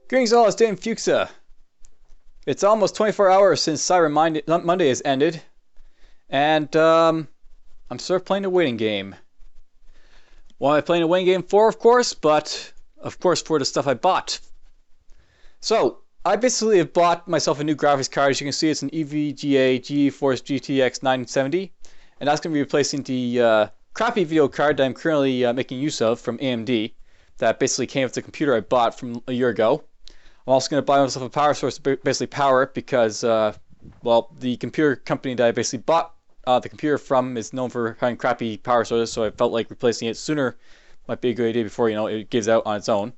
Greetings all, it's DFuxa. It's almost 24 hours since Cyber Monday has ended, and I'm sort of playing a waiting game. What am I playing a waiting game for, of course, but of course for the stuff I bought. So, I basically have bought myself a new graphics card. As you can see, it's an EVGA GeForce GTX 970, and that's going to be replacing the crappy video card that I'm currently making use of from AMD that basically came with the computer I bought from a year ago. I'm also going to buy myself a power source to basically power it because, well, the computer company that I basically bought the computer from is known for having crappy power sources, so I felt like replacing it sooner might be a good idea before, it gives out on its own.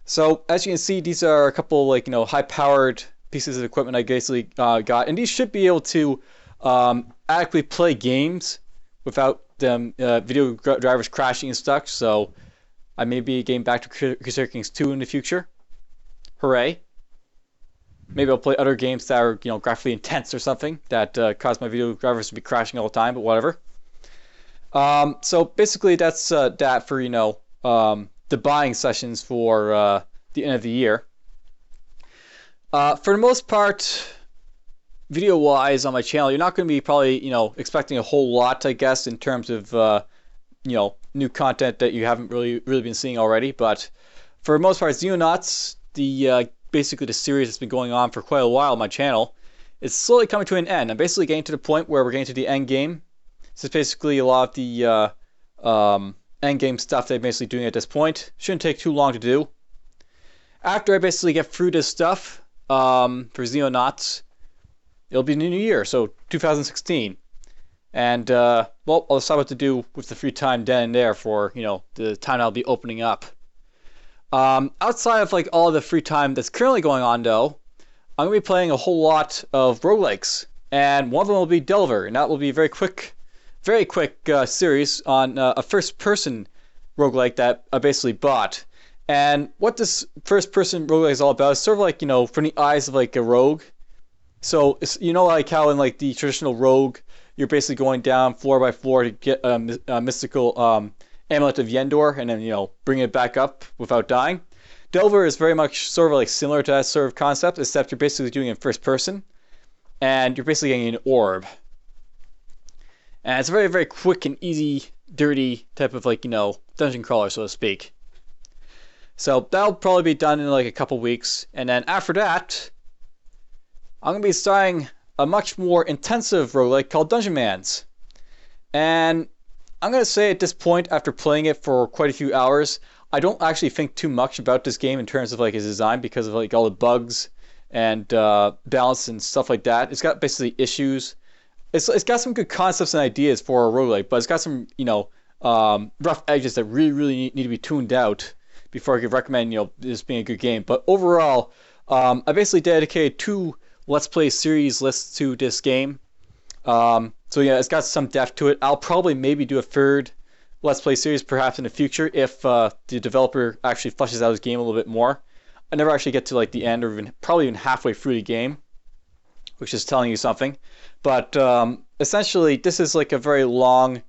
So, as you can see, these are a couple, high-powered pieces of equipment I basically got, and these should be able to adequately play games without them video drivers crashing and stuff, so I may be getting back to Crusader Kings 2 in the future. Hooray. Maybe I'll play other games that are, graphically intense or something that cause my video drivers to be crashing all the time, but whatever. So basically that's that for, the buying sessions for the end of the year. For the most part, video-wise on my channel, you're not going to be probably, expecting a whole lot, I guess, in terms of, new content that you haven't really been seeing already, but for the most part, Xenonauts, basically the series that's been going on for quite a while on my channel, is slowly coming to an end. I'm basically getting to the point where we're getting to the end game. This is basically a lot of the end game stuff that I'm basically doing at this point. Shouldn't take too long to do. After I basically get through this stuff for Xenonauts, it'll be the new year, so 2016. And, well, I'll decide what to do with the free time then and there for, the time I'll be opening up. Outside of all the free time that's currently going on, though, I'm going to be playing a whole lot of roguelikes, and one of them will be Delver, and that will be a very quick series on a first-person roguelike that I basically bought. And what this first-person roguelike is all about is sort of like, from the eyes of a rogue. So, it's, like how in the traditional rogue, you're basically going down floor by floor to get a mystical Amulet of Yendor, and then, bring it back up without dying. Delver is very much sort of similar to that sort of concept, except you're basically doing it in first person, and you're basically getting an orb. And it's a very, very quick and easy, dirty type of, dungeon crawler, so to speak. So that'll probably be done in a couple weeks, and then after that, I'm going to be starting a much more intensive roguelike called Dungeon Mans. And I'm going to say at this point, after playing it for quite a few hours, I don't actually think too much about this game in terms of its design because of all the bugs and balance and stuff like that. It's got basically issues. It's got some good concepts and ideas for a roguelike, but it's got some, rough edges that really need to be tuned out before I could recommend, this being a good game. But overall, I basically dedicated 2 Let's Play series lists to this game. So yeah, it's got some depth to it. I'll probably maybe do a 3rd Let's Play series perhaps in the future if the developer actually fleshes out his game a little bit more. I never actually get to the end or probably even halfway through the game, which is telling you something. But essentially, this is a very long,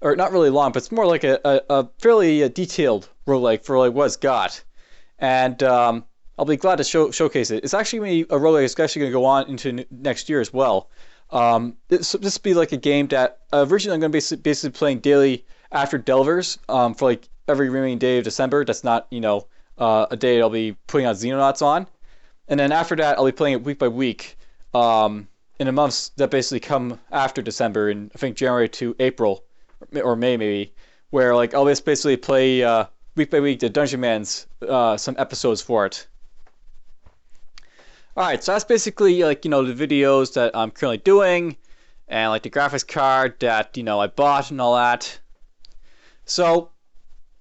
or not really long, but it's more like a fairly detailed roguelike for what it's got. And I'll be glad to showcase it. It's actually a roguelike that's actually going to go on into next year as well. This will be a game that originally I'm going to be basically playing daily after Delvers for every remaining day of December. That's not, a day I'll be putting out Xenonauts on. And then after that, I'll be playing it week by week in the months that basically come after December, in I think January to April or May maybe, where I'll just basically play week by week the Dungeon Mans some episodes for it. Alright, so that's basically the videos that I'm currently doing, and the graphics card that I bought and all that. So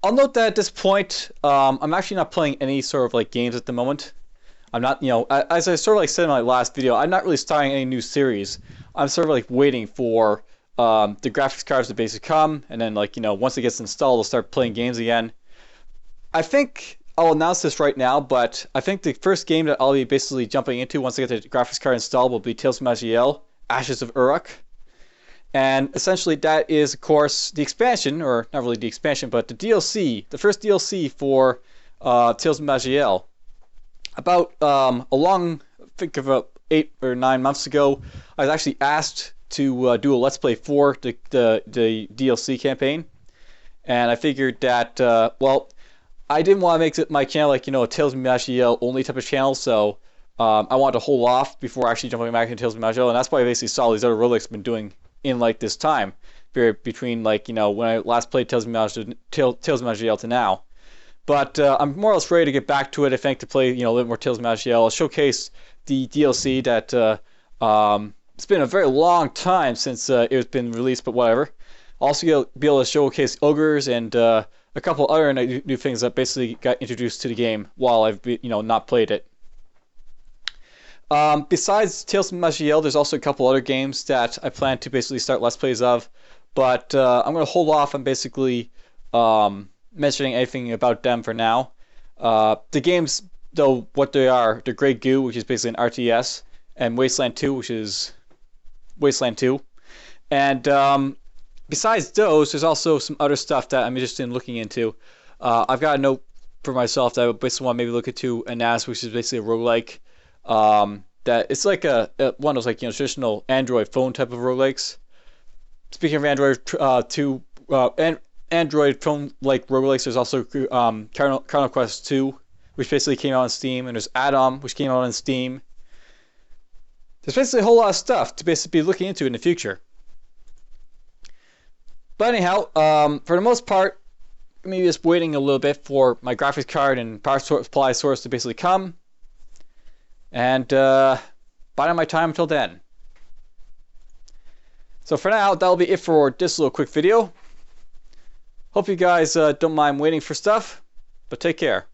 I'll note that at this point, I'm actually not playing any sort of games at the moment. I'm not, as I sort of said in my last video, I'm not really starting any new series. I'm sort of waiting for the graphics cards to basically come, and then once it gets installed, I'll start playing games again. I think I'll announce this right now, but I think the first game that I'll be basically jumping into once I get the graphics card installed will be Tales from Magiel, Ashes of Uruk. And essentially that is, of course, the expansion, or not really the expansion, but the DLC, the first DLC for Tales of Magiel. About a long, I think about 8 or 9 months ago, I was actually asked to do a Let's Play for the DLC campaign, and I figured that well, I didn't want to make it my channel like, you know, a Tales of Magiel only type of channel, so I wanted to hold off before actually jumping back into Tales of Magiel, and that's why I basically saw these other roguelikes been doing in like this time period between, like, you know, when I last played Tales of Magiel to now. But I'm more or less ready to get back to it, I think, to play, you know, a little more Tales of Magiel. I'll showcase the DLC that it's been a very long time since it's been released, but whatever. Also be able to showcase ogres and a couple other new things that basically got introduced to the game while I've, you know, not played it. Besides Tales of Magiel, there's also a couple other games that I plan to basically start Let's Plays of, but I'm going to hold off on basically mentioning anything about them for now. The games, though, what they are, they're Grey Goo, which is basically an RTS, and Wasteland 2, which is Wasteland 2. And besides those, there's also some other stuff that I'm interested in looking into. I've got a note for myself that I basically want to maybe look into Anas, which is basically a roguelike. That it's like one of those, like, you know, traditional Android phone type of roguelikes. Speaking of Android Android phone like roguelikes, there's also Chrono Quest 2, which basically came out on Steam, and there's Atom, which came out on Steam. There's basically a whole lot of stuff to basically be looking into in the future. But anyhow, for the most part, maybe just waiting a little bit for my graphics card and power supply source to basically come, and biding my time until then. So for now, that'll be it for this little quick video. Hope you guys don't mind waiting for stuff, but take care.